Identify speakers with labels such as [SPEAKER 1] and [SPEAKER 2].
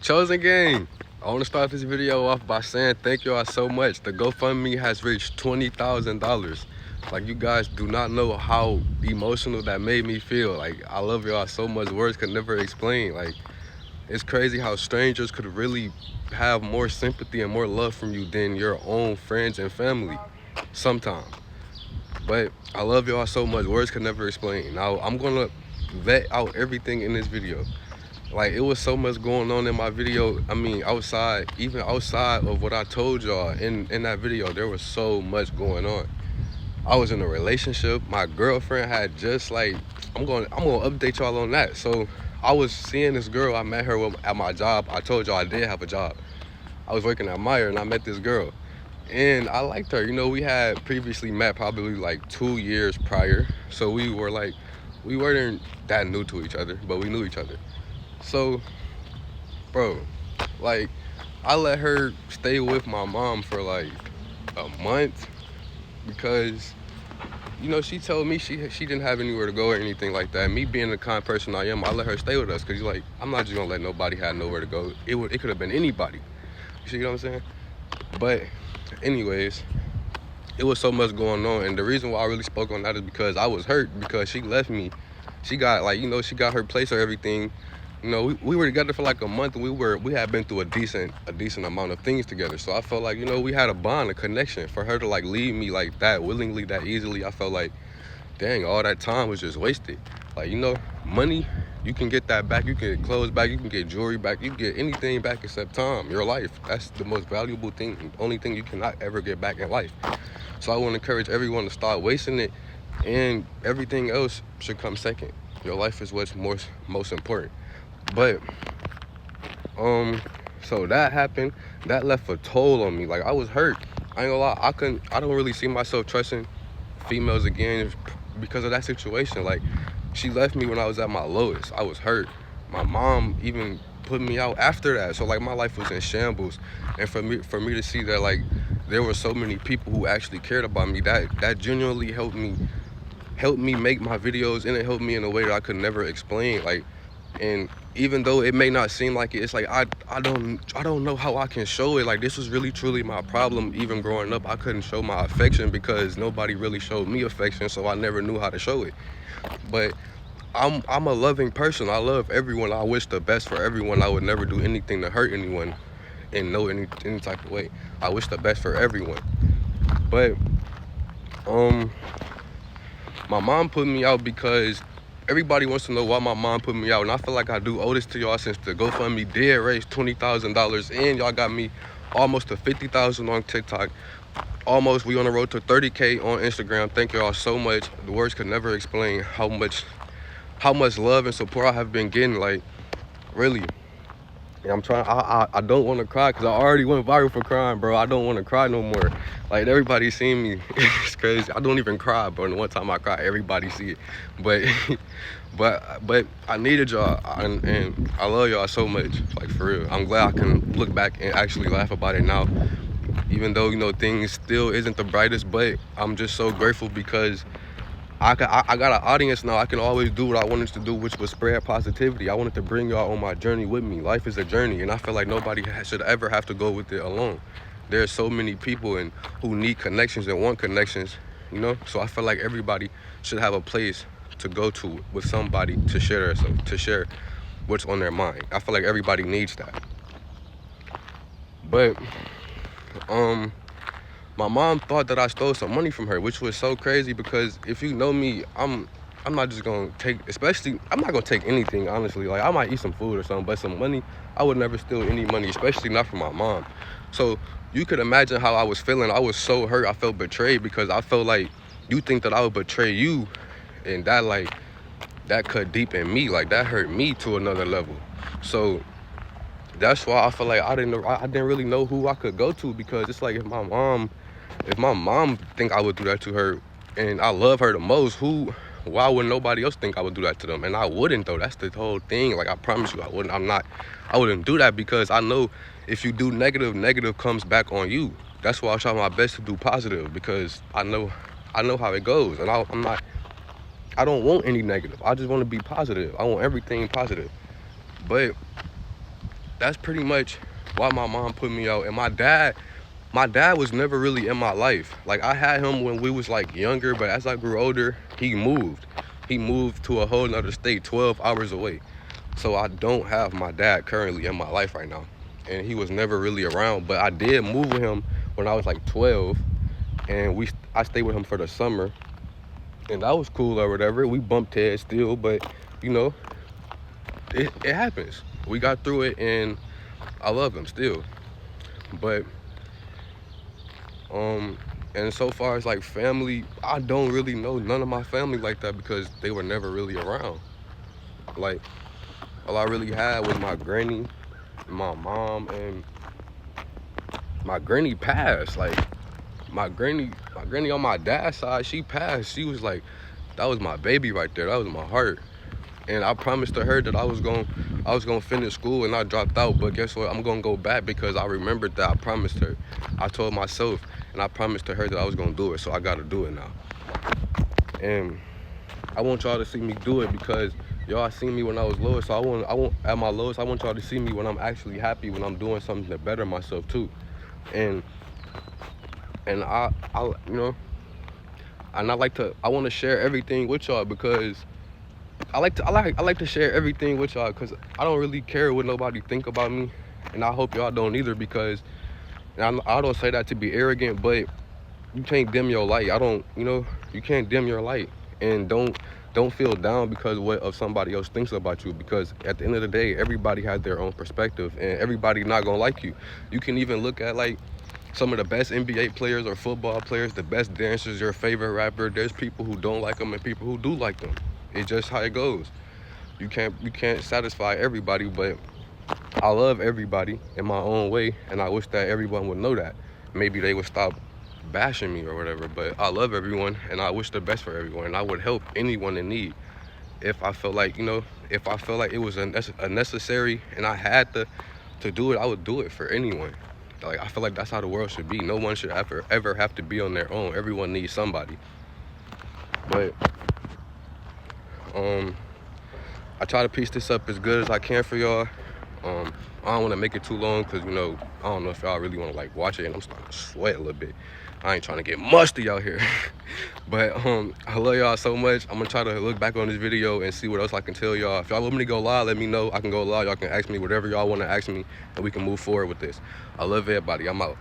[SPEAKER 1] Chosen gang, I want to start this video off by saying thank y'all so much. The GoFundMe has reached $20,000. Like, you guys do not know how emotional that made me feel. Like, I love y'all so much, words could never explain. Like, it's crazy how strangers could really have more sympathy and more love from you than your own friends and family sometimes. But I love y'all so much, words could never explain. Now, I'm gonna vet out everything in this video. Like, it was so much going on in my video. I mean, outside, even outside of what I told y'all in that video, there was so much going on. I was in a relationship. My girlfriend had just like, I'm gonna update y'all on that. So I was seeing this girl. I met her at my job. I told y'all I did have a job. I was working at Meyer and I met this girl. And I liked her. You know, we had previously met probably like 2 years prior. So we weren't that new to each other, but we knew each other. So, bro, like, I let her stay with my mom for like a month because, you know, she told me she didn't have anywhere to go or anything like that. Me being the kind of person I am, I let her stay with us because, like, I'm not just gonna let nobody have nowhere to go. It could have been anybody. You see what I'm saying? But anyways, it was so much going on, and the reason why I really spoke on that is because I was hurt because she left me. She got, like, you know, she got her place or everything. You know, we were together for like a month, and we had been through a decent amount of things together. So I felt like, you know, we had a bond, a connection. For her to like leave me like that willingly, that easily, I felt like, dang, all that time was just wasted. Like, you know, money, you can get that back. You can get clothes back. You can get jewelry back. You can get anything back except time, your life. That's the most valuable thing, the only thing you cannot ever get back in life. So I want to encourage everyone to start wasting it, and everything else should come second. Your life is what's most important. But so that happened. That left a toll on me. Like, I was hurt. I ain't gonna lie, I don't really see myself trusting females again because of that situation. Like, she left me when I was at my lowest. I was hurt. My mom even put me out after that. So like, my life was in shambles. And for me to see that, like, there were so many people who actually cared about me, that genuinely helped me make my videos, and it helped me in a way that I could never explain. Like, and even though it may not seem like it, it's like I don't know how I can show it. Like, this was really truly my problem. Even growing up, I couldn't show my affection because nobody really showed me affection, so I never knew how to show it. But I'm a loving person. I love everyone. I wish the best for everyone. I would never do anything to hurt anyone in any type of way. I wish the best for everyone. But my mom put me out because everybody wants to know why my mom put me out, and I feel like I do owe this to y'all since the GoFundMe did raise $20,000, and y'all got me almost to 50,000 on TikTok. Almost, we on the road to 30K on Instagram. Thank y'all so much. The words could never explain how much love and support I have been getting. Like, really. And I'm trying. I don't want to cry because I already went viral for crying, bro. I don't want to cry no more. Like, everybody seen me. It's crazy. I don't even cry, bro. And the one time I cry, everybody see it. But but I needed y'all, and I love y'all so much. Like, for real. I'm glad I can look back and actually laugh about it now, even though, you know, things still isn't the brightest. But I'm just so grateful because I got an audience now. I can always do what I wanted to do, which was spread positivity. I wanted to bring y'all on my journey with me. Life is a journey, and I feel like nobody should ever have to go with it alone. There's so many people who need connections and want connections, you know? So I feel like everybody should have a place to go to with somebody to share what's on their mind. I feel like everybody needs that. But my mom thought that I stole some money from her, which was so crazy because if you know me, I'm not just gonna take, I'm not gonna take anything, honestly. Like, I might eat some food or something, but some money, I would never steal any money, especially not from my mom. So you could imagine how I was feeling. I was so hurt. I felt betrayed because I felt like you think that I would betray you, and that cut deep in me. Like, that hurt me to another level. So that's why I feel like I didn't really know who I could go to, because it's like, if my mom think I would do that to her, and I love her the most, why would nobody else think I would do that to them? And I wouldn't, though. That's the whole thing. Like, I promise you, I wouldn't do that, because I know if you do negative comes back on you. That's why I try my best to do positive, because I know how it goes, and I don't want any negative. I just want to be positive. I want everything positive. But that's pretty much why my mom put me out. And my dad was never really in my life. Like, I had him when we was like younger, but as I grew older, he moved to a whole nother state, 12 hours away. So I don't have my dad currently in my life right now, and he was never really around. But I did move with him when I was like 12, and I stayed with him for the summer, and that was cool or whatever. We bumped heads still, but you know, it happens. We got through it, and I love him still. But and so far as like family, I don't really know none of my family like that because they were never really around. Like, all I really had was my granny, my mom, and my granny passed. Like, my granny on my dad's side, she passed. She was like, that was my baby right there. That was my heart. And I promised to her that I was gonna finish school, and I dropped out. But guess what? I'm gonna go back because I remembered that I promised her. I told myself, and I promised to her that I was gonna do it. So I gotta do it now. And I want y'all to see me do it because y'all seen me when I was lowest. So I want at my lowest. I want y'all to see me when I'm actually happy, when I'm doing something to better myself too. And I you know, and I want to share everything with y'all because I like to share everything with y'all because I don't really care what nobody think about me, and I hope y'all don't either, because and I don't say that to be arrogant, but you can't dim your light. You can't dim your light, and don't feel down because of somebody else thinks about you, because at the end of the day, everybody has their own perspective, and everybody not gonna like you. You can even look at like some of the best NBA players or football players, the best dancers, your favorite rapper. There's people who don't like them and people who do like them. It's just how it goes. You can't satisfy everybody, but I love everybody in my own way, and I wish that everyone would know that. Maybe they would stop bashing me or whatever, but I love everyone, and I wish the best for everyone, and I would help anyone in need if I felt like, if I felt like it was a necessary and I had to do it. I would do it for anyone. Like, I feel like that's how the world should be. No one should ever have to be on their own. Everyone needs somebody. But I try to piece this up as good as I can for y'all. I don't want to make it too long because, I don't know if y'all really want to like watch it, and I'm starting to sweat a little bit. I ain't trying to get musty out here. But I love y'all so much. I'm gonna try to look back on this video and see what else I can tell y'all. If y'all want me to go live, let me know. I can go live. Y'all can ask me whatever y'all want to ask me, and we can move forward with this. I love everybody. I'm out.